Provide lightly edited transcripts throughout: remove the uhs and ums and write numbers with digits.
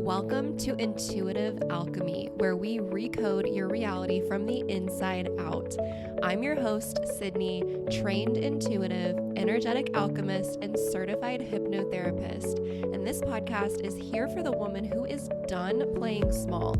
Welcome to Intuitive Alchemy, where we recode your reality from the inside out. I'm your host, Sydney, trained intuitive, energetic alchemist, and certified hypnotherapist. And this podcast is here for the woman who is done playing small.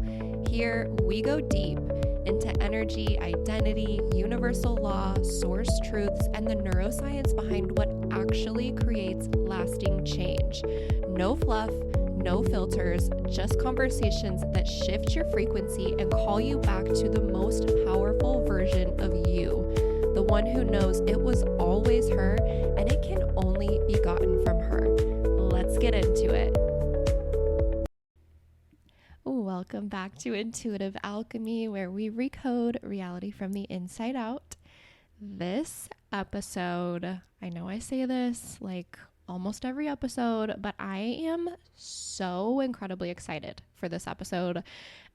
Here, we go deep into energy, identity, universal law, source truths, and the neuroscience behind what actually creates lasting change. No fluff, no filters, just conversations that shift your frequency and call you back to the most powerful version of you, the one who knows it was always her and it can only be gotten from her. Let's get into it. Welcome back to Intuitive Alchemy, where we recode reality from the inside out. This episode, I know I say this like almost every episode, but I am so incredibly excited for this episode.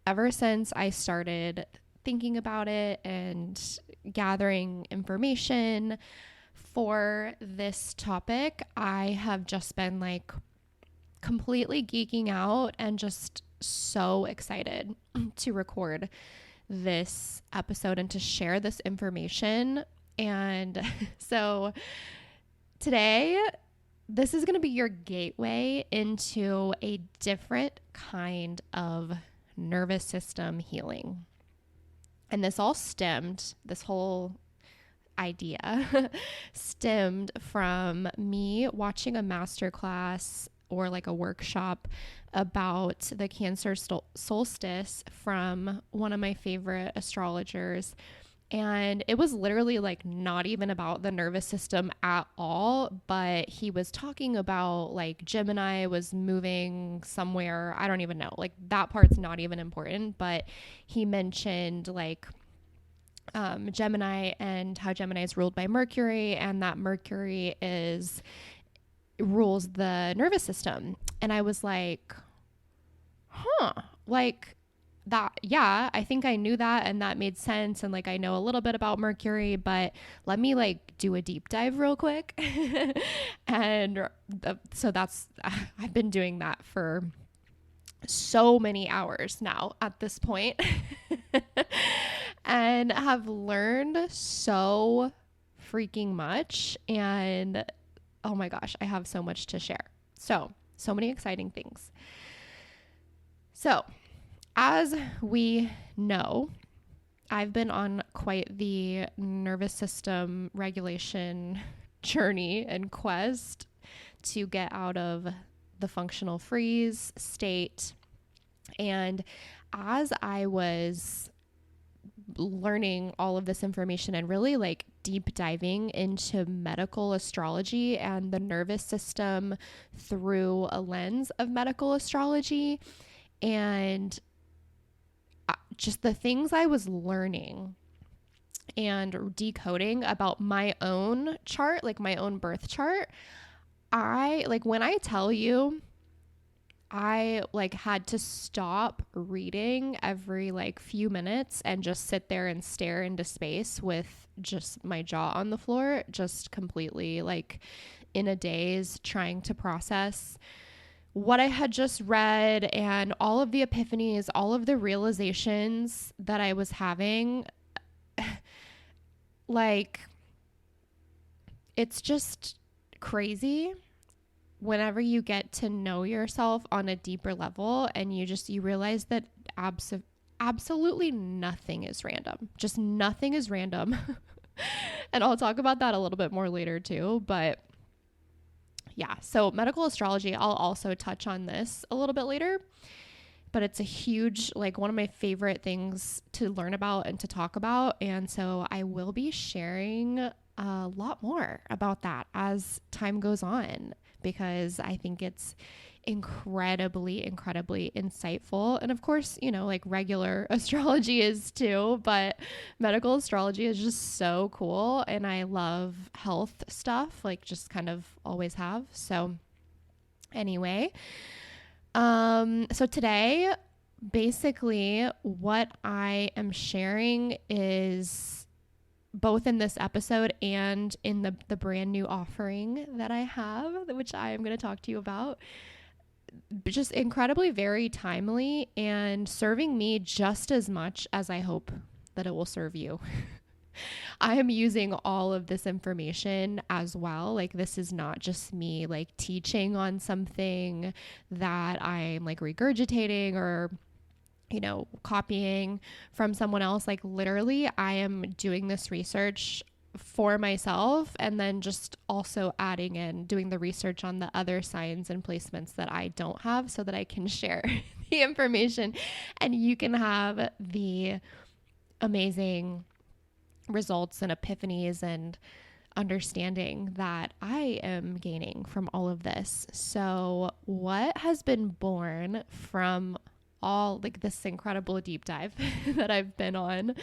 Ever since I started thinking about it and gathering information for this topic, I have just been like completely geeking out and just so excited to record this episode and to share this information. And so today, this is going to be your gateway into a different kind of nervous system healing. And this whole idea stemmed from me watching a masterclass or like a workshop about the Cancer solstice from one of my favorite astrologers. And it was literally like not even about the nervous system at all, but he was talking about like Gemini was moving somewhere. I don't even know. Like that part's not even important, but he mentioned like Gemini and how Gemini is ruled by Mercury, and that Mercury rules the nervous system. And I was like, like that, yeah, I think I knew that and that made sense. And like, I know a little bit about Mercury, but let me like do a deep dive real quick. And so I've been doing that for so many hours now at this point and have learned so freaking much. And oh my gosh, I have so much to share. So many exciting things. So, as we know, I've been on quite the nervous system regulation journey and quest to get out of the functional freeze state. And as I was learning all of this information and really like deep diving into medical astrology and the nervous system through a lens of medical astrology, and just the things I was learning and decoding about my own chart, like my own birth chart, when I tell you, I like had to stop reading every like few minutes and just sit there and stare into space with just my jaw on the floor, just completely like in a daze, trying to process what I had just read and all of the epiphanies, all of the realizations that I was having. Like, it's just crazy whenever you get to know yourself on a deeper level and you realize that absolutely nothing is random. Just nothing is random. And I'll talk about that a little bit more later too, but yeah, so medical astrology, I'll also touch on this a little bit later, but it's a huge, like one of my favorite things to learn about and to talk about. And so I will be sharing a lot more about that as time goes on, because I think it's incredibly insightful. And of course, you know, like regular astrology is too, but medical astrology is just so cool. And I love health stuff, like just kind of always have. So anyway, so today, basically what I am sharing is both in this episode and in the brand new offering that I have, which I am going to talk to you about. just incredibly very timely and serving me just as much as I hope that it will serve you. I am using all of this information as well. Like, this is not just me like teaching on something that I'm like regurgitating or, you know, copying from someone else. Like, literally, I am doing this research for myself and then just also adding in doing the research on the other signs and placements that I don't have so that I can share the information and you can have the amazing results and epiphanies and understanding that I am gaining from all of this. So, what has been born from all like this incredible deep dive that I've been on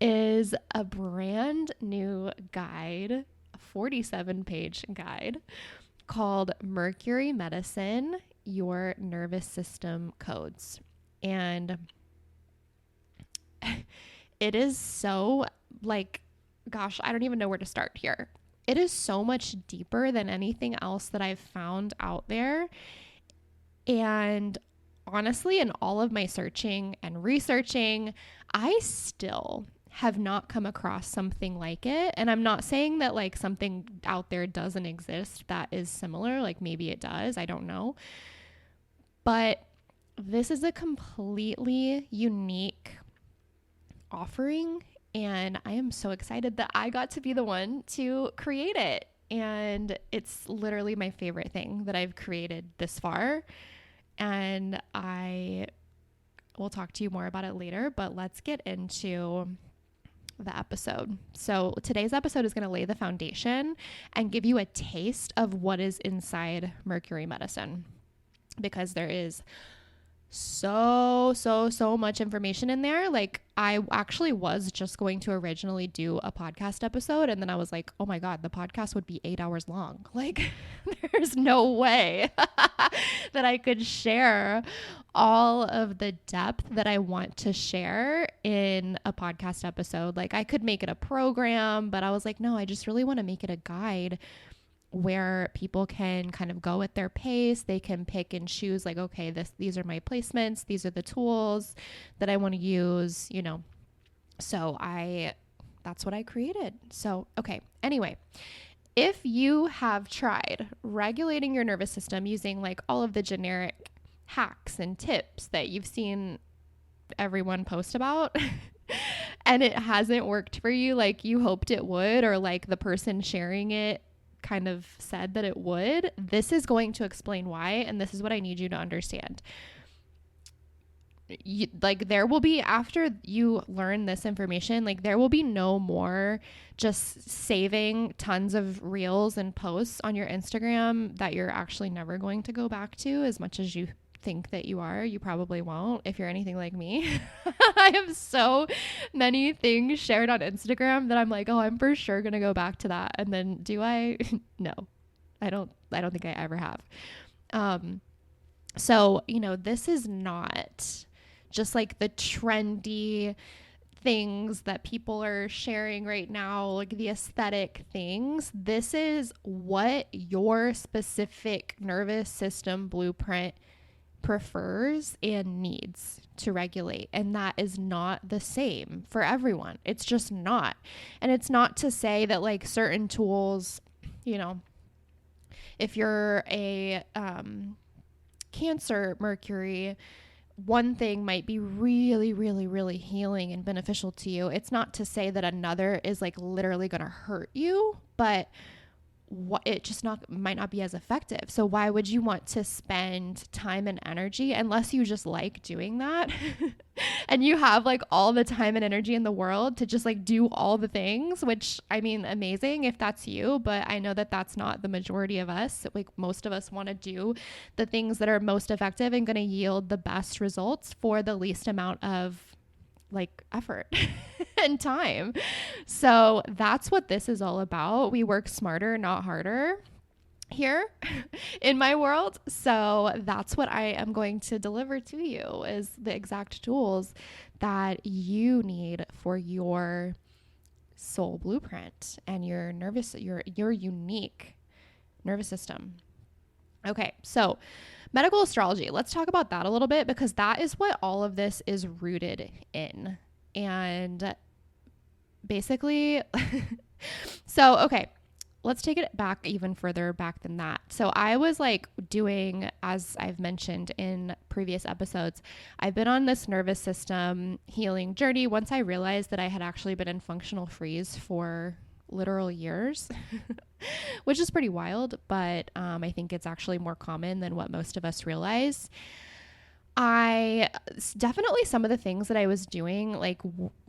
is a brand new guide, a 47-page guide called Mercury Medicine, Your Nervous System Codes. And it is so like, gosh, I don't even know where to start here. It is so much deeper than anything else that I've found out there. And honestly, in all of my searching and researching, I still have not come across something like it. And I'm not saying that like something out there doesn't exist that is similar. Like maybe it does. I don't know. But this is a completely unique offering. And I am so excited that I got to be the one to create it. And it's literally my favorite thing that I've created this far. And I will talk to you more about it later, but let's get into the episode. So today's episode is going to lay the foundation and give you a taste of what is inside Mercury medicine, because there is so much information in there. Like, I actually was just going to originally do a podcast episode, and then I was like, oh my God, the podcast would be 8 hours long. Like, there's no way that I could share all of the depth that I want to share in a podcast episode. Like, I could make it a program, but I was like, no, I just really want to make it a guide where people can kind of go at their pace. They can pick and choose like, okay, these are my placements. These are the tools that I want to use, you know? So that's what I created. So, okay. Anyway, if you have tried regulating your nervous system using like all of the generic hacks and tips that you've seen everyone post about, and it hasn't worked for you like you hoped it would, or like the person sharing it kind of said that it would, this is going to explain why. And this is what I need you to understand. There will be, after you learn this information, like there will be no more just saving tons of reels and posts on your Instagram that you're actually never going to go back to as much as you think that you are. You probably won't if you're anything like me. I have so many things shared on Instagram that I'm like, oh, I'm for sure gonna go back to that. And then do I? No, I don't think I ever have. So, you know, this is not just like the trendy things that people are sharing right now, like the aesthetic things. This is what your specific nervous system blueprint prefers and needs to regulate. And that is not the same for everyone. It's just not. And it's not to say that like certain tools, you know, if you're a Cancer Mercury, one thing might be really healing and beneficial to you. It's not to say that another is like literally going to hurt you, but it just might not be as effective. So why would you want to spend time and energy unless you just like doing that and you have like all the time and energy in the world to just like do all the things, which I mean, amazing if that's you, but I know that that's not the majority of us. Like most of us want to do the things that are most effective and going to yield the best results for the least amount of like effort and time. So that's what this is all about. We work smarter, not harder here in my world. So that's what I am going to deliver to you, is the exact tools that you need for your soul blueprint and your unique nervous system. Okay, so medical astrology. Let's talk about that a little bit because that is what all of this is rooted in. And basically, okay, let's take it back even further back than that. So I was like doing, as I've mentioned in previous episodes, I've been on this nervous system healing journey once I realized that I had actually been in functional freeze for literal years, which is pretty wild, but I think it's actually more common than what most of us realize. I definitely, some of the things that I was doing like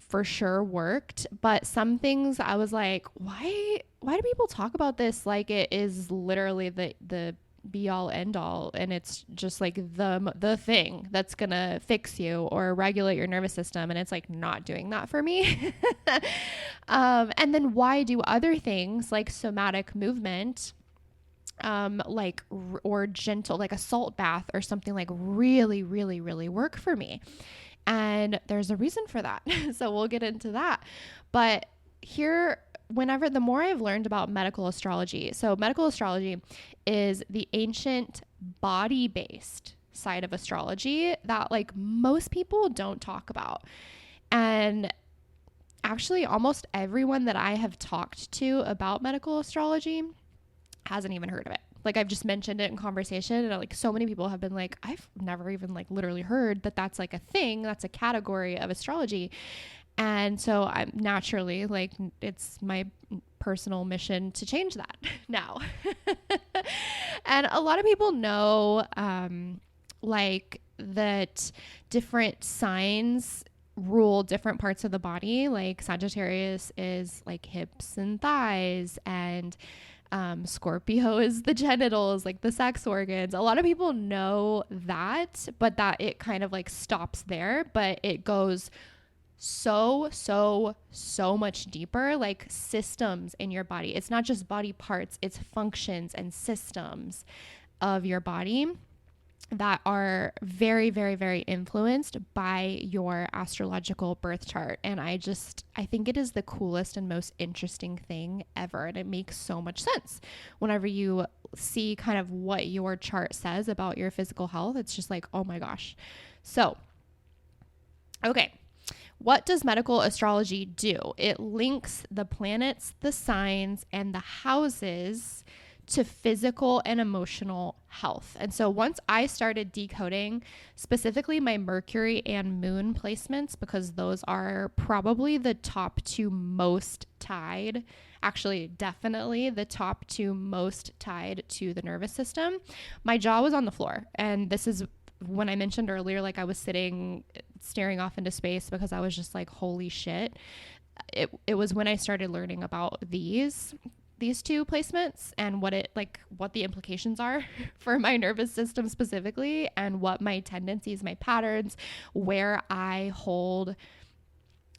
for sure worked, but some things I was like, why do people talk about this like it is literally the be all end all, and it's just like the thing that's gonna fix you or regulate your nervous system, and it's like not doing that for me. And then why do other things like somatic movement, or gentle, like a salt bath or something, like really, really, really work for me? And there's a reason for that. So we'll get into that. But here, the more I've learned about medical astrology, so medical astrology is the ancient body-based side of astrology that like most people don't talk about. And actually almost everyone that I have talked to about medical astrology hasn't even heard of it. Like I've just mentioned it in conversation, and like so many people have been like, I've never even like literally heard that that's like a thing, that's a category of astrology. And so I'm naturally like, it's my personal mission to change that now. And a lot of people know, like that different signs rule different parts of the body. Like Sagittarius is like hips and thighs, and Scorpio is the genitals, like the sex organs. A lot of people know that, but that it kind of like stops there, but it goes so much deeper, like systems in your body. It's not just body parts, it's functions and systems of your body that are very, very, very influenced by your astrological birth chart. And I think it is the coolest and most interesting thing ever. And it makes so much sense whenever you see kind of what your chart says about your physical health. It's just like, oh my gosh. So, okay. What does medical astrology do? It links the planets, the signs, and the houses to physical and emotional health. And so once I started decoding specifically my Mercury and Moon placements, because those are probably the top two most tied, actually definitely the top two most tied to the nervous system, my jaw was on the floor. And this is when I mentioned earlier, like I was sitting staring off into space because I was just like, holy shit. It was when I started learning about these two placements and what the implications are for my nervous system specifically, and what my tendencies, my patterns, where I hold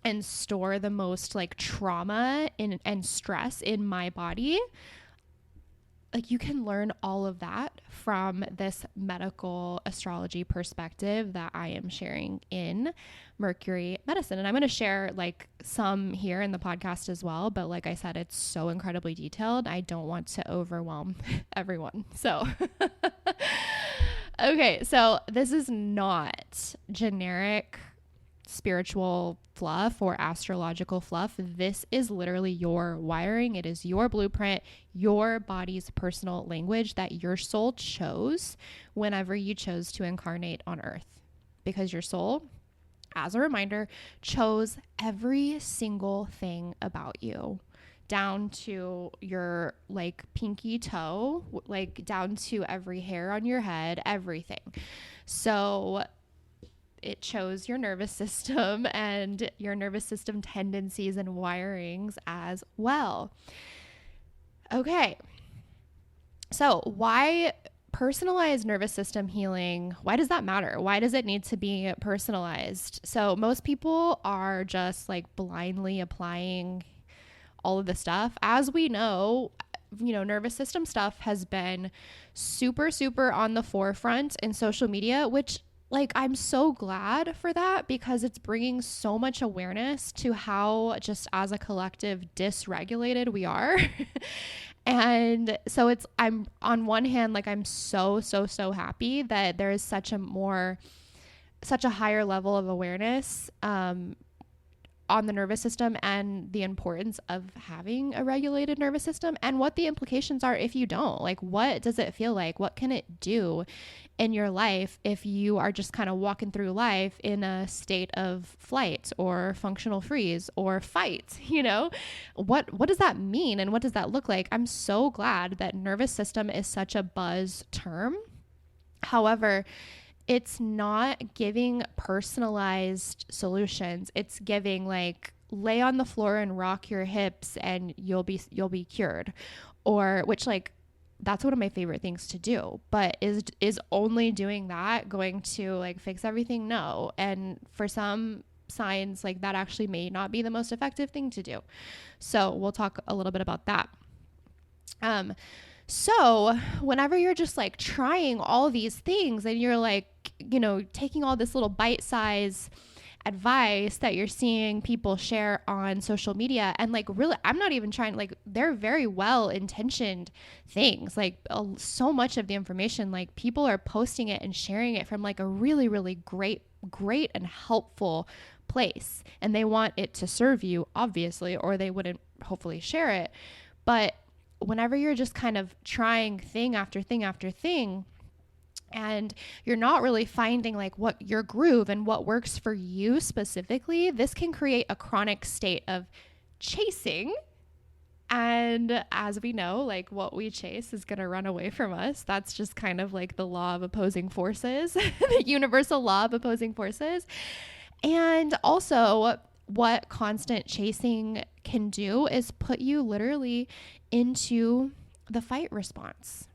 and store the most like trauma and stress in my body. Like you can learn all of that from this medical astrology perspective that I am sharing in Mercury medicine. And I'm going to share like some here in the podcast as well. But like I said, it's so incredibly detailed. I don't want to overwhelm everyone. So, okay. So this is not generic spiritual fluff or astrological fluff. This is literally your wiring. It is your blueprint, your body's personal language that your soul chose whenever you chose to incarnate on earth. Because your soul, as a reminder, chose every single thing about you, down to your like pinky toe, like down to every hair on your head, everything. So it chose your nervous system and your nervous system tendencies and wirings as well. Okay. So why personalized nervous system healing? Why does that matter? Why does it need to be personalized? So most people are just like blindly applying all of the stuff. As we know, nervous system stuff has been super, super on the forefront in social media, which like, I'm so glad for that, because it's bringing so much awareness to how just as a collective dysregulated we are. And so I'm on one hand, like I'm so happy that there is such a higher level of awareness on the nervous system and the importance of having a regulated nervous system and what the implications are if you don't. Like, what does it feel like? What can it do in your life if you are just kind of walking through life in a state of flight or functional freeze or fight? What does that mean and what does that look like? I'm so glad that nervous system is such a buzz term. However, it's not giving personalized solutions. It's giving like lay on the floor and rock your hips and you'll be cured. Or which like that's one of my favorite things to do, but is only doing that going to like fix everything? No. And for some signs, like that actually may not be the most effective thing to do. So we'll talk a little bit about that. So whenever you're just like trying all these things and you're like, taking all this little bite-size advice that you're seeing people share on social media, and like really, I'm not even trying, like they're very well-intentioned things. Like so much of the information, like people are posting it and sharing it from like a really, really great and helpful place. And they want it to serve you, obviously, or they wouldn't hopefully share it. But whenever you're just kind of trying thing after thing after thing, and you're not really finding like what your groove and what works for you specifically, this can create a chronic state of chasing. And as we know, like what we chase is going to run away from us. That's just kind of like the law of opposing forces, the universal law of opposing forces. And also, what constant chasing can do is put you literally into the fight response.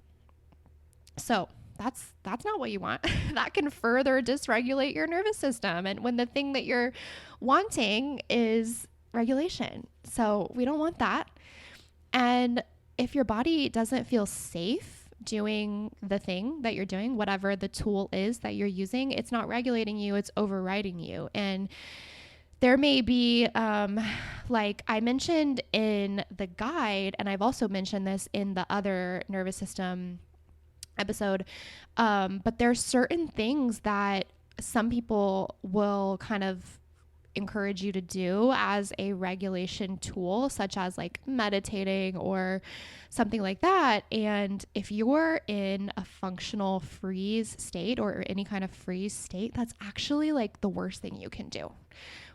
So that's not what you want. That can further dysregulate your nervous system. And when the thing that you're wanting is regulation. So we don't want that. And if your body doesn't feel safe doing the thing that you're doing, whatever the tool is that you're using, it's not regulating you, it's overriding you. And there may be, like I mentioned in the guide, and I've also mentioned this in the other nervous system episode, but there's certain things that some people will kind of encourage you to do as a regulation tool, such as like meditating or something like that. And if you're in a functional freeze state or any kind of freeze state, that's actually like the worst thing you can do.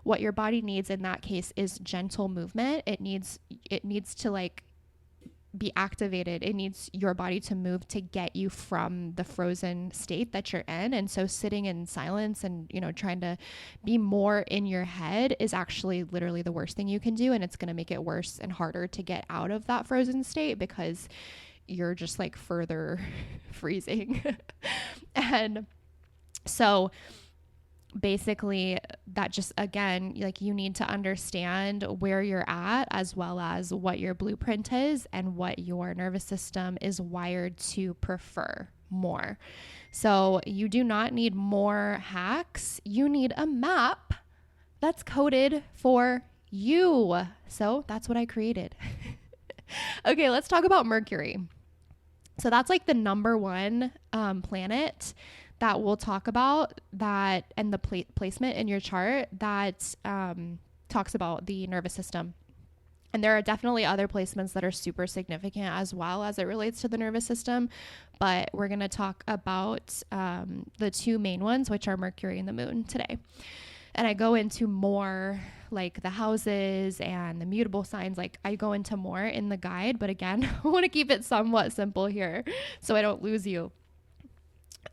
What your body needs in that case is gentle movement. It needs to like be activated. It needs your body to move to get you from the frozen state that you're in. And so sitting in silence and, trying to be more in your head is actually literally the worst thing you can do. And it's going to make it worse and harder to get out of that frozen state because you're just like further freezing. And so basically that just, again, like you need to understand where you're at as well as what your blueprint is and what your nervous system is wired to prefer more. So you do not need more hacks. You need a map that's coded for you. So that's what I created. Okay, let's talk about Mercury. So that's like the number one planet that we'll talk about, that and the placement in your chart that talks about the nervous system. And there are definitely other placements that are super significant as well as it relates to the nervous system. But we're going to talk about the two main ones, which are Mercury and the Moon today. And I go into more like the houses and the mutable signs. Like I go into more in the guide. But again, I want to keep it somewhat simple here so I don't lose you.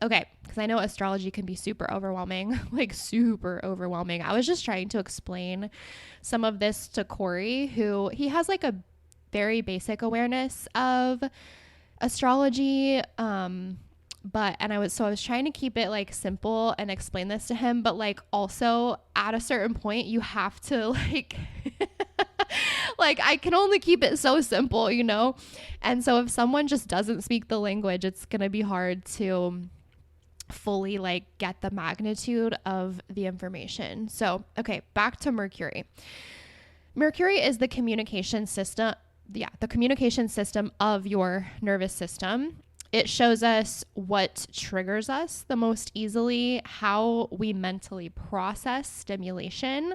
Okay, because I know astrology can be super overwhelming, like super overwhelming. I was just trying to explain some of this to Corey, who he has like a very basic awareness of astrology. I was trying to keep it like simple and explain this to him, but like also at a certain point you have to like like I can only keep it so simple, And so if someone just doesn't speak the language, it's going to be hard to fully like get the magnitude of the information. So, okay, back to Mercury. Mercury is the communication system the communication system of your nervous system. It shows us what triggers us the most easily, how we mentally process stimulation,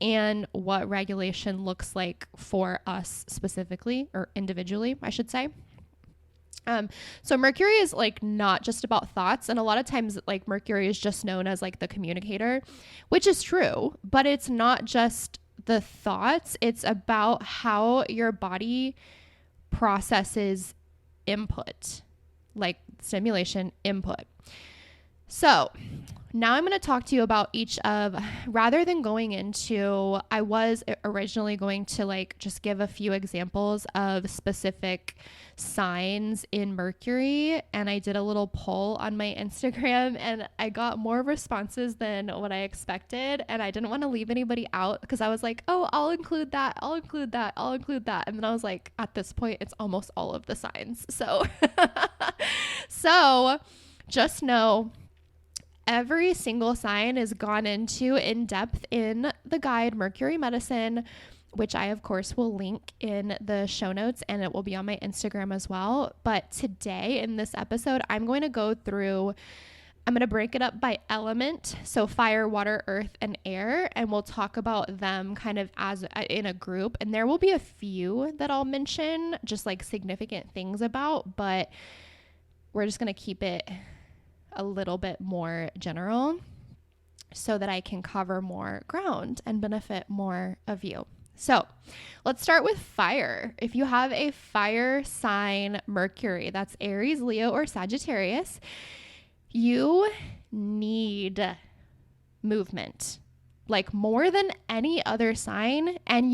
and what regulation looks like for us specifically, or individually, I should say. So Mercury is like not just about thoughts. And a lot of times like Mercury is just known as like the communicator, which is true, but it's not just the thoughts. It's about how your body processes input, like stimulation input. So now I'm going to talk to you about each of, rather than going into, I was originally going to like just give a few examples of specific signs in Mercury. And I did a little poll on my Instagram and I got more responses than what I expected. And I didn't want to leave anybody out because I was like, oh, I'll include that. I'll include that. I'll include that. And then I was like, at this point, it's almost all of the signs. So, so just know, every single sign is gone into in depth in the guide Mercury Medicine, which I of course will link in the show notes, and it will be on my Instagram as well. But today in this episode, I'm going to break it up by element. So fire, water, earth, and air. And we'll talk about them kind of as in a group. And there will be a few that I'll mention, just like significant things about, but we're just going to keep it a little bit more general so that I can cover more ground and benefit more of you. So let's start with fire. If you have a fire sign Mercury, that's Aries, Leo, or Sagittarius, you need movement, like more than any other sign. And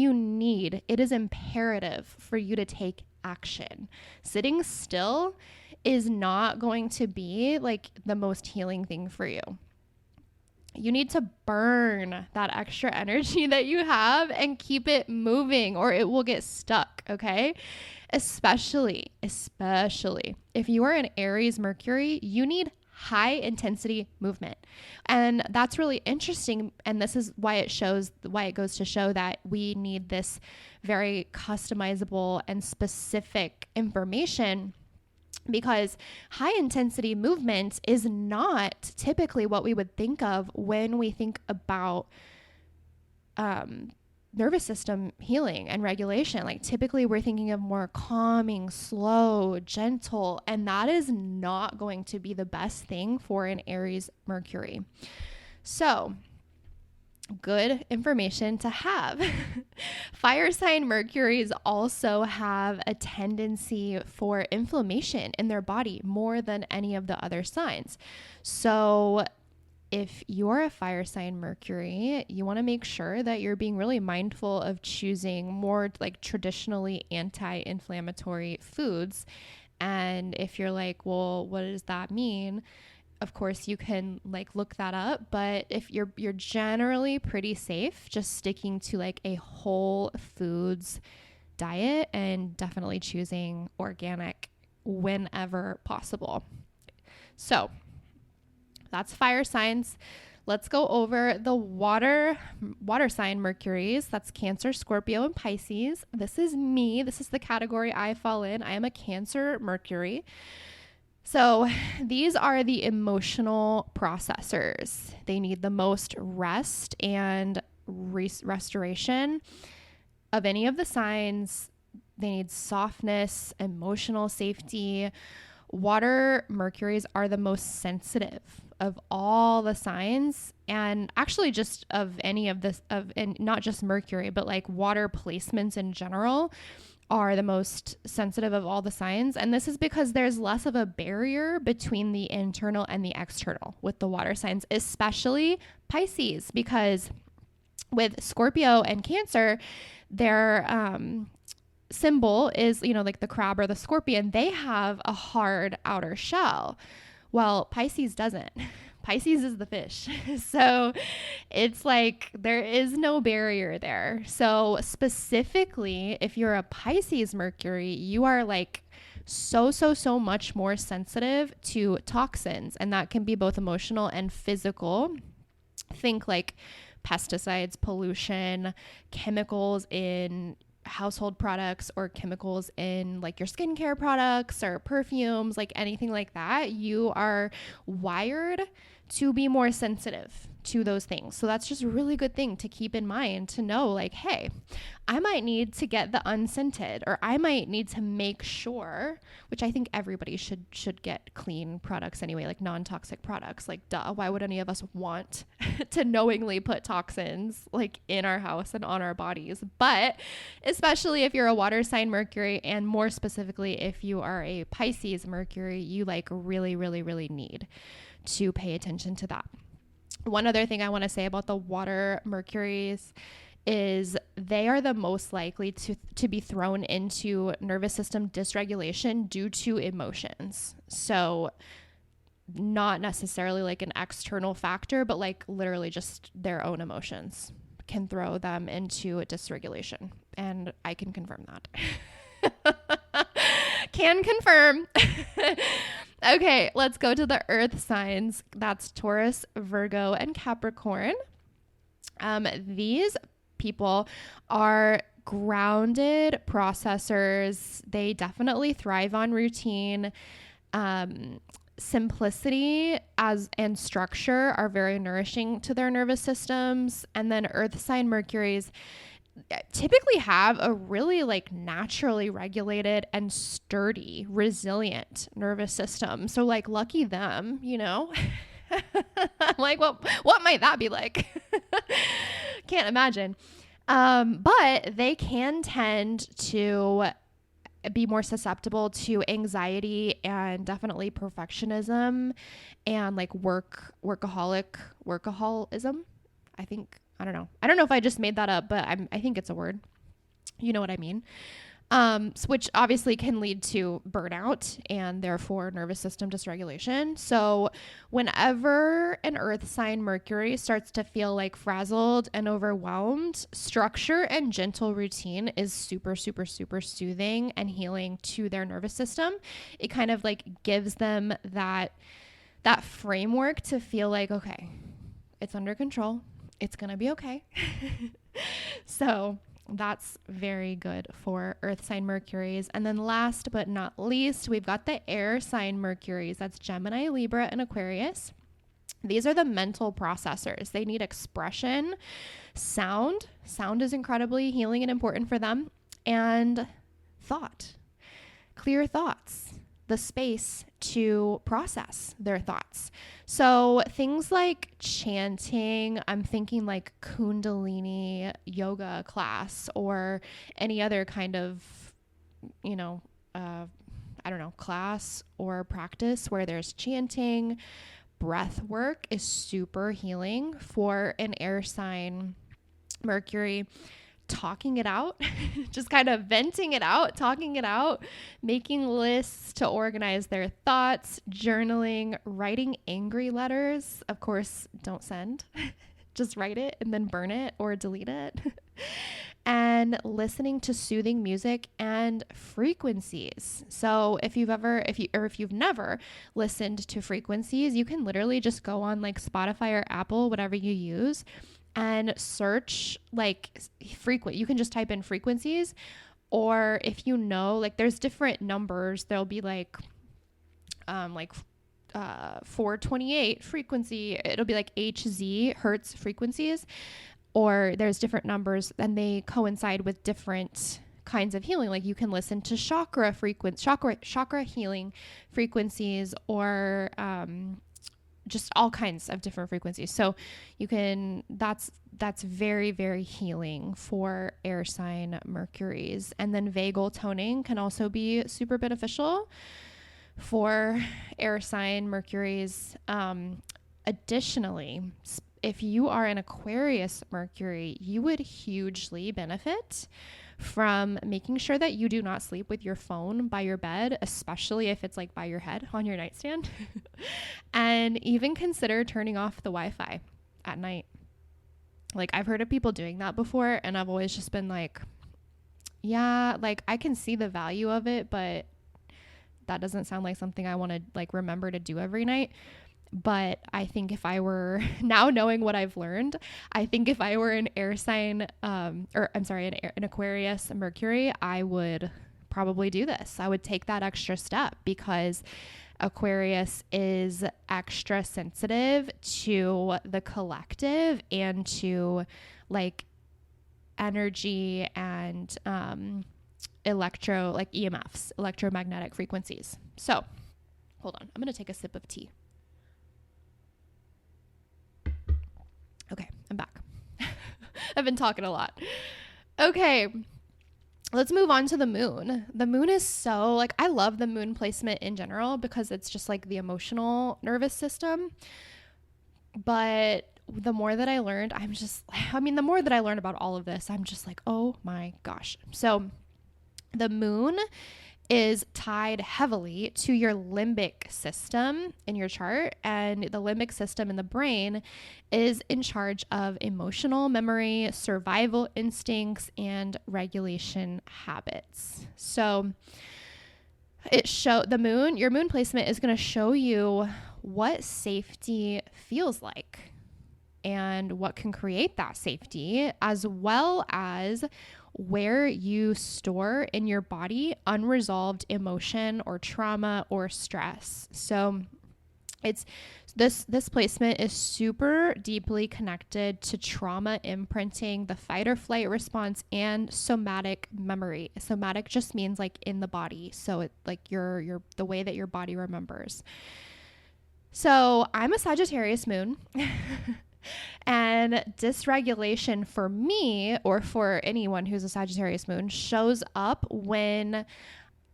it is imperative for you to take action. Sitting still is not going to be like the most healing thing for you. You need to burn that extra energy that you have and keep it moving, or it will get stuck. Okay. Especially if you are an Aries Mercury, you need high intensity movement. And that's really interesting. And this is why it goes to show that we need this very customizable and specific information, because high intensity movement is not typically what we would think of when we think about nervous system healing and regulation. Like typically we're thinking of more calming, slow, gentle, and that is not going to be the best thing for an Aries Mercury. So good information to have. Fire sign Mercuries also have a tendency for inflammation in their body more than any of the other signs. So if you're a fire sign Mercury, you want to make sure that you're being really mindful of choosing more like traditionally anti-inflammatory foods. And if you're like, well, what does that mean? Of course, you can like look that up, but if you're generally pretty safe just sticking to like a whole foods diet and definitely choosing organic whenever possible. So that's fire signs. Let's go over the water sign Mercuries. That's Cancer, Scorpio, and Pisces. This is me. This is the category I fall in. I am a Cancer Mercury. So these are the emotional processors. They need the most rest and restoration of any of the signs. They need softness, emotional safety. Water Mercuries are the most sensitive of all the signs, and actually just of any of this, and not just Mercury, but like water placements in general are the most sensitive of all the signs. And this is because there's less of a barrier between the internal and the external with the water signs, especially Pisces, because with Scorpio and Cancer, their symbol is, like the crab or the scorpion. They have a hard outer shell. Well, Pisces doesn't. Pisces is the fish. So it's like there is no barrier there. So specifically, if you're a Pisces Mercury, you are like so much more sensitive to toxins. And that can be both emotional and physical. Think like pesticides, pollution, chemicals in household products or chemicals in like your skincare products or perfumes, like anything like that, you are wired to be more sensitive to those things. So that's just a really good thing to keep in mind, to know like, hey, I might need to get the unscented, or I might need to make sure, which I think everybody should get clean products anyway, like non-toxic products. Like, duh, why would any of us want to knowingly put toxins like in our house and on our bodies? But especially if you're a water sign Mercury, and more specifically if you are a Pisces Mercury, you like really, really, really need to pay attention to that. One other thing I want to say about the water Mercuries is they are the most likely to be thrown into nervous system dysregulation due to emotions. So not necessarily like an external factor, but like literally just their own emotions can throw them into a dysregulation. And I can confirm that. Can confirm. Okay, let's go to the earth signs. That's Taurus, Virgo, and Capricorn. These people are grounded processors. They definitely thrive on routine. Simplicity and structure are very nourishing to their nervous systems. And then earth sign Mercuries typically have a really like naturally regulated and sturdy, resilient nervous system. So like lucky them, you know. Like what might that be like? Can't imagine. But they can tend to be more susceptible to anxiety and definitely perfectionism and like workaholism. I don't know. I don't know if I just made that up, but I think it's a word. You know what I mean? Which obviously can lead to burnout and therefore nervous system dysregulation. So whenever an earth sign Mercury starts to feel like frazzled and overwhelmed, structure and gentle routine is super, super, super soothing and healing to their nervous system. It kind of like gives them that framework to feel like, okay, it's under control. It's going to be okay. So that's very good for earth sign Mercuries. And then last but not least, we've got the air sign Mercuries. That's Gemini, Libra, and Aquarius. These are the mental processors. They need expression, sound. Sound is incredibly healing and important for them. And thought, clear thoughts, the space to process their thoughts. So things like chanting, I'm thinking like Kundalini yoga class or any other kind of, class or practice where there's chanting. Breath work is super healing for an air sign Mercury. Talking it out, just kind of venting it out, talking it out, making lists to organize their thoughts, journaling, writing angry letters. Of course, don't send, just write it and then burn it or delete it. And listening to soothing music and frequencies. So if you've never listened to frequencies, you can literally just go on like Spotify or Apple, whatever you use, and search like you can just type in frequencies, or if like there's different numbers, there'll be like 428 frequency, it'll be like HZ hertz frequencies, or there's different numbers and they coincide with different kinds of healing. Like you can listen to chakra healing frequencies, or just all kinds of different frequencies. So that's very, very healing for air sign Mercuries. And then vagal toning can also be super beneficial for air sign Mercuries. Additionally, if you are an Aquarius Mercury, you would hugely benefit from making sure that you do not sleep with your phone by your bed, especially if it's like by your head on your nightstand. And even consider turning off the Wi-Fi at night. Like I've heard of people doing that before, and I've always just been like, yeah, like I can see the value of it, but that doesn't sound like something I want to like remember to do every night. But I think if I were now knowing what I've learned, I think if I were an air sign, an Aquarius Mercury, I would probably do this. I would take that extra step because Aquarius is extra sensitive to the collective and to like energy and like EMFs, electromagnetic frequencies. So hold on, I'm going to take a sip of tea. Okay, I'm back. I've been talking a lot. Okay, let's move on to the moon. The moon is so, like, I love the moon placement in general because it's just like the emotional nervous system. But the more that I learned, the more that I learned about all of this, I'm just like, oh my gosh. So the moon is tied heavily to your limbic system in your chart, and the limbic system in the brain is in charge of emotional memory, survival instincts, and regulation habits. So your moon placement is going to show you what safety feels like and what can create that safety, as well as where you store in your body unresolved emotion or trauma or stress. So it's this placement is super deeply connected to trauma imprinting, the fight or flight response, and somatic memory. Somatic just means like in the body. So it like your the way that your body remembers. So I'm a Sagittarius moon. And dysregulation for me, or for anyone who's a Sagittarius moon, shows up when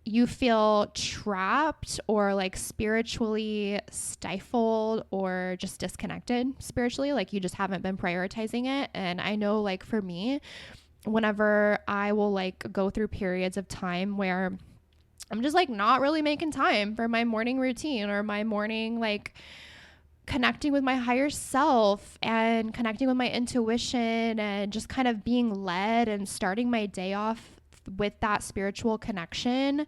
you feel trapped or like spiritually stifled or just disconnected spiritually, like you just haven't been prioritizing it. And I know, like, for me, whenever I will like go through periods of time where I'm just like not really making time for my morning routine or my morning like connecting with my higher self and connecting with my intuition and just kind of being led and starting my day off with that spiritual connection,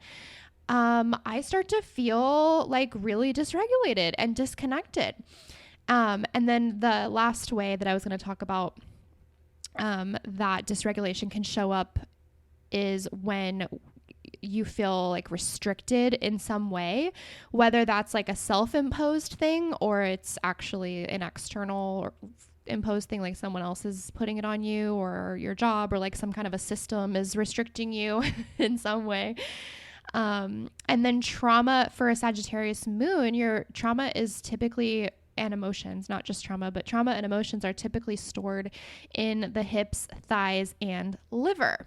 I start to feel like really dysregulated and disconnected. And then the last way that I was going to talk about that dysregulation can show up is when you feel like restricted in some way, whether that's like a self-imposed thing or it's actually an external or imposed thing, like someone else is putting it on you, or your job, or like some kind of a system is restricting you in some way. And then trauma for a Sagittarius moon, your trauma is typically, and emotions, not just trauma, but trauma and emotions are typically stored in the hips, thighs, and liver.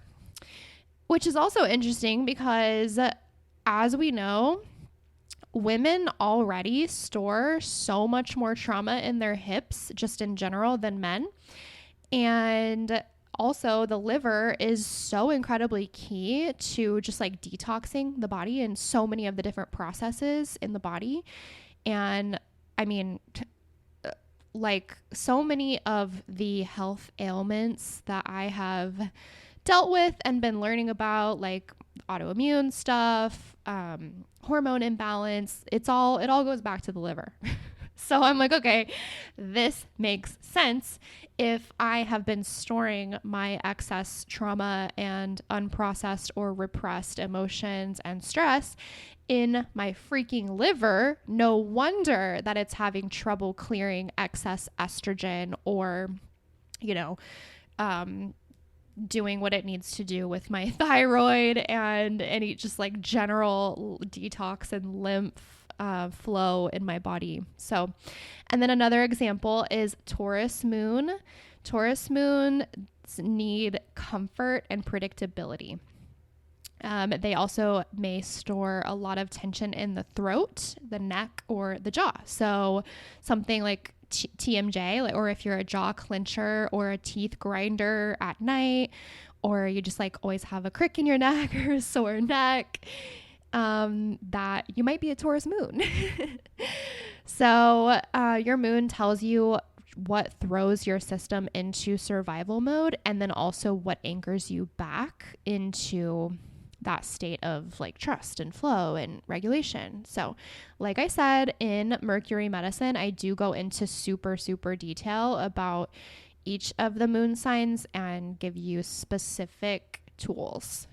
Which is also interesting because, as we know, women already store so much more trauma in their hips, just in general, than men. And also, the liver is so incredibly key to just like detoxing the body and so many of the different processes in the body. And I mean, like so many of the health ailments that I have dealt with and been learning about, like autoimmune stuff, hormone imbalance, it all goes back to the liver. So I'm like, okay, this makes sense if I have been storing my excess trauma and unprocessed or repressed emotions and stress in my freaking liver. No wonder that it's having trouble clearing excess estrogen or, doing what it needs to do with my thyroid and any just like general detox and lymph flow in my body. So, and then another example is Taurus moon. Taurus moons need comfort and predictability. They also may store a lot of tension in the throat, the neck, or the jaw. So something like TMJ, or if you're a jaw clencher or a teeth grinder at night, or you just like always have a crick in your neck or a sore neck, that you might be a Taurus moon. So your moon tells you what throws your system into survival mode, and then also what anchors you back into that state of like trust and flow and regulation. So like I said, in Mercury medicine, I do go into super, super detail about each of the moon signs and give you specific tools,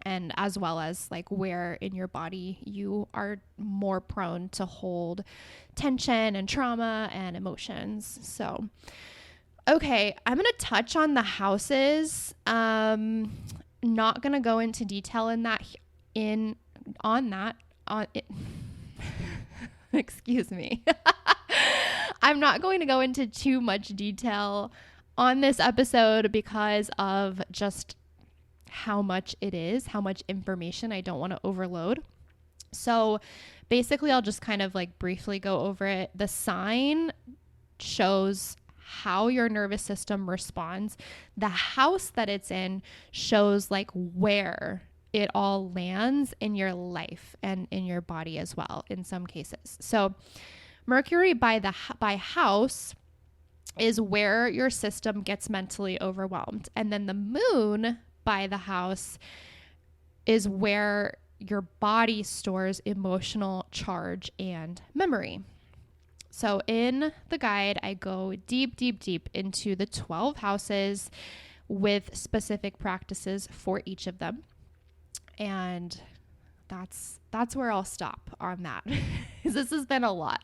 and as well as like where in your body you are more prone to hold tension and trauma and emotions. So, okay, I'm going to touch on the houses. Not going to go into detail in that on it. Excuse me. I'm not going to go into too much detail on this episode because of just how much it is, how much information I don't want to overload. So basically, I'll just kind of like briefly go over it. The sign shows how your nervous system responds. The house that it's in shows like where it all lands in your life and in your body as well in some cases. So Mercury by house is where your system gets mentally overwhelmed. And then the moon by the house is where your body stores emotional charge and memory. So in the guide, I go deep, deep, deep into the 12 houses with specific practices for each of them. And that's where I'll stop on that. This has been a lot.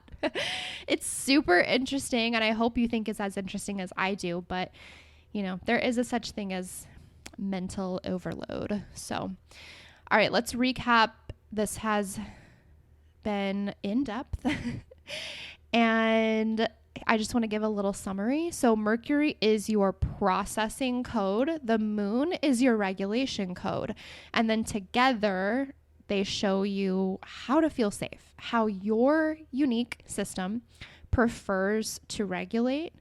It's super interesting, and I hope you think it's as interesting as I do, but you know, there is a such thing as mental overload. So, all right, let's recap. This has been in depth. And I just want to give a little summary. So Mercury is your processing code. The moon is your regulation code. And then together they show you how to feel safe, how your unique system prefers to regulate.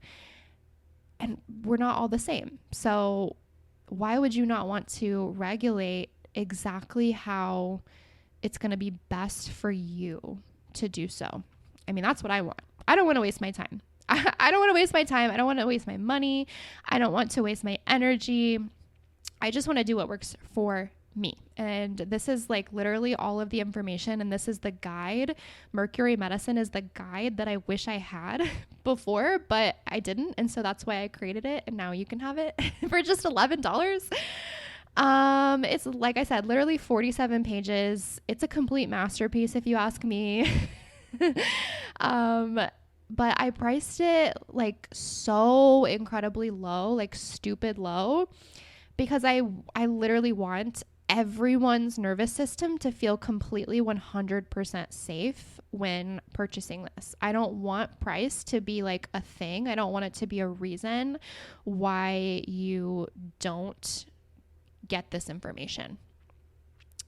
And we're not all the same. So why would you not want to regulate exactly how it's going to be best for you to do so? I mean, that's what I want. I don't want to waste my time. I don't want to waste my time. I don't want to waste my money. I don't want to waste my energy. I just want to do what works for me. And this is like literally all of the information. And this is the guide. Mercury medicine is the guide that I wish I had before, but I didn't. And so that's why I created it. And now you can have it for just $11. It's like I said, literally 47 pages. It's a complete masterpiece if you ask me. But I priced it like so incredibly low, like stupid low, because I literally want everyone's nervous system to feel completely 100% safe when purchasing this. I don't want price to be like a thing. I don't want it to be a reason why you don't get this information.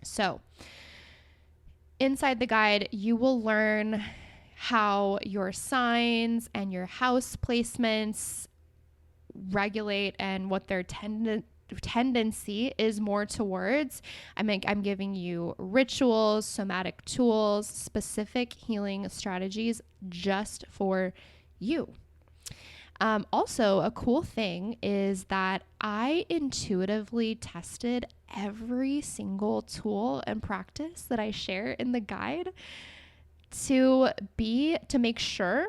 So inside the guide, you will learn how your signs and your house placements regulate and what their tendency is more towards. I'm giving you rituals, somatic tools, specific healing strategies just for you. Also, a cool thing is that I intuitively tested every single tool and practice that I share in the guide to make sure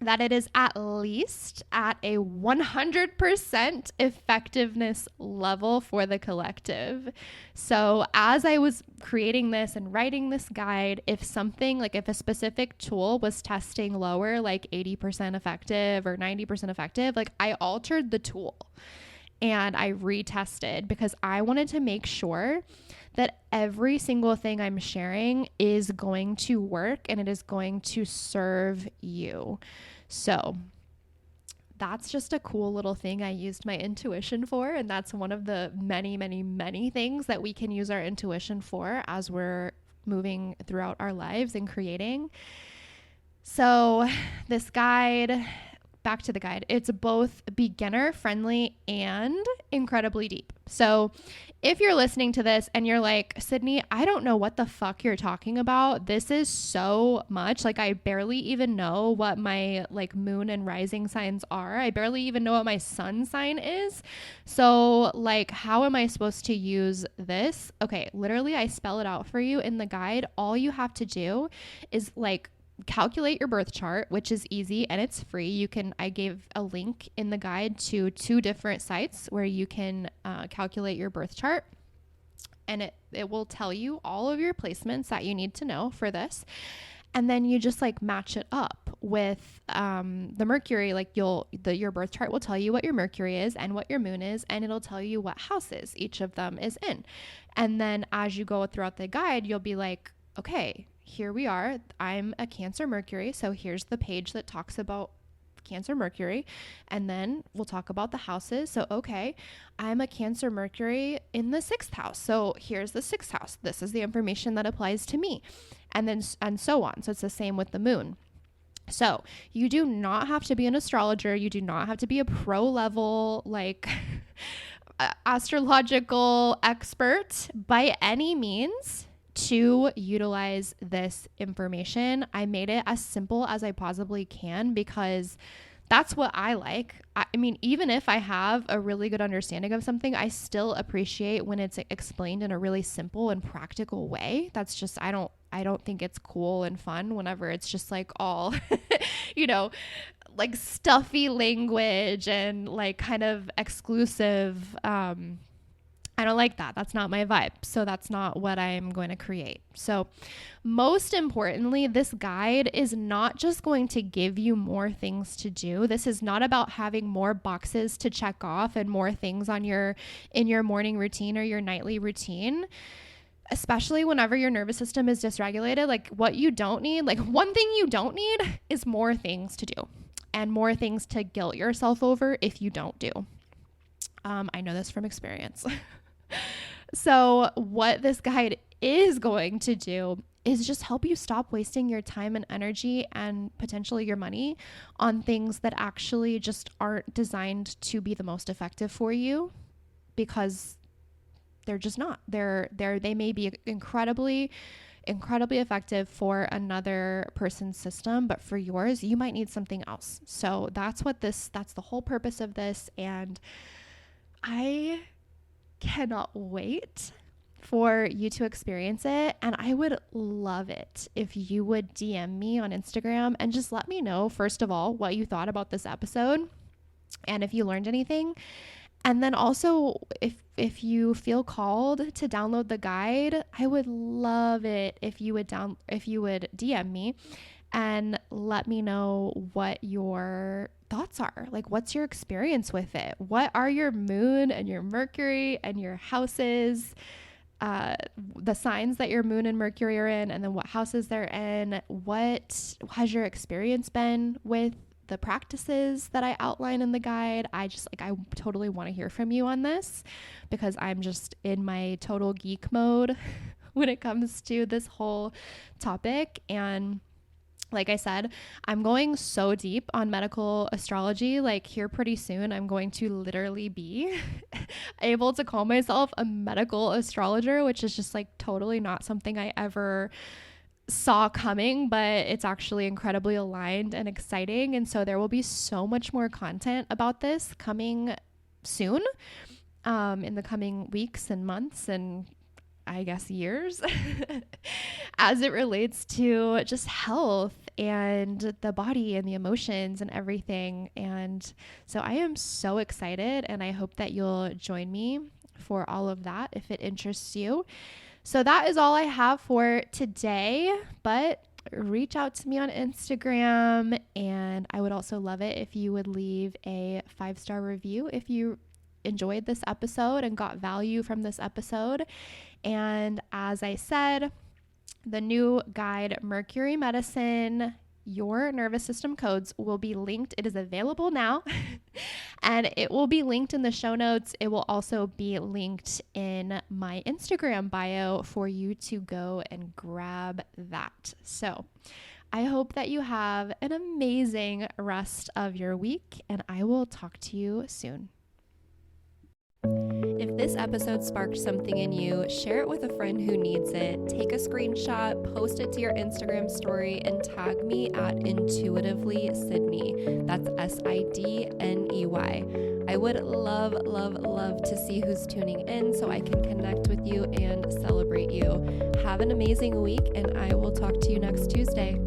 that it is at least at a 100% effectiveness level for the collective. So as I was creating this and writing this guide, if a specific tool was testing lower, like 80% effective or 90% effective, like I altered the tool and I retested because I wanted to make sure that every single thing I'm sharing is going to work and it is going to serve you. So that's just a cool little thing I used my intuition for. And that's one of the many, many, many things that we can use our intuition for as we're moving throughout our lives and creating. So this guide, back to the guide, it's both beginner friendly and incredibly deep. So if you're listening to this and you're like, Sydney, I don't know what the fuck you're talking about. This is so much. Like, I barely even know what my like moon and rising signs are. I barely even know what my sun sign is. So like, how am I supposed to use this? Okay, literally I spell it out for you in the guide. All you have to do is like calculate your birth chart, which is easy and it's free. I gave a link in the guide to 2 different sites where you can calculate your birth chart, and it will tell you all of your placements that you need to know for this. And then you just like match it up with the Mercury. Like your birth chart will tell you what your Mercury is and what your moon is, and it'll tell you what houses each of them is in. And then as you go throughout the guide, you'll be like, okay, here we are. I'm a Cancer Mercury. So here's the page that talks about Cancer Mercury. And then we'll talk about the houses. So, okay, I'm a Cancer Mercury in the 6th house. So here's the 6th house. This is the information that applies to me. And then, and so on. So it's the same with the moon. So you do not have to be an astrologer. You do not have to be a pro level, like astrological expert by any means to utilize this information. I made it as simple as I possibly can because that's what I like. I mean, even if I have a really good understanding of something, I still appreciate when it's explained in a really simple and practical way. That's just, I don't think it's cool and fun whenever it's just like all, you know, like stuffy language and like kind of exclusive, I don't like that. That's not my vibe. So that's not what I'm going to create. So most importantly, this guide is not just going to give you more things to do. This is not about having more boxes to check off and more things on in your morning routine or your nightly routine. Especially whenever your nervous system is dysregulated, like what you don't need, like one thing you don't need is more things to do and more things to guilt yourself over if you don't do. I know this from experience. So what this guide is going to do is just help you stop wasting your time and energy and potentially your money on things that actually just aren't designed to be the most effective for you, because they're just not. They may be incredibly effective for another person's system, but for yours, you might need something else. So that's the whole purpose of this. And I cannot wait for you to experience it. And I would love it if you would DM me on Instagram and just let me know, first of all, what you thought about this episode and if you learned anything. And then also, if you feel called to download the guide, I would love it if you would DM me and let me know what your thoughts are. Like, what's your experience with it? What are your moon and your Mercury and your houses, the signs that your moon and Mercury are in, and then what houses they're in? What has your experience been with the practices that I outline in the guide? I totally want to hear from you on this because I'm just in my total geek mode when it comes to this whole topic. And like I said, I'm going so deep on medical astrology. Like here pretty soon, I'm going to literally be able to call myself a medical astrologer, which is just like totally not something I ever saw coming, but it's actually incredibly aligned and exciting. And so there will be so much more content about this coming soon, in the coming weeks and months and I guess years as it relates to just health and the body and the emotions and everything. And so I am so excited, and I hope that you'll join me for all of that if it interests you. So that is all I have for today, but reach out to me on Instagram, and I would also love it if you would leave a 5-star review if you enjoyed this episode and got value from this episode. And as I said, the new guide, Mercury Medicine, Your Nervous System Codes, will be linked. It is available now and it will be linked in the show notes. It will also be linked in my Instagram bio for you to go and grab that. So I hope that you have an amazing rest of your week, and I will talk to you soon. If this episode sparked something in you, share it with a friend who needs it. Take a screenshot, post it to your Instagram story, and tag me at Intuitively Sydney. That's SIDNEY. I would love, love, love to see who's tuning in so I can connect with you and celebrate you. Have an amazing week, and I will talk to you next Tuesday.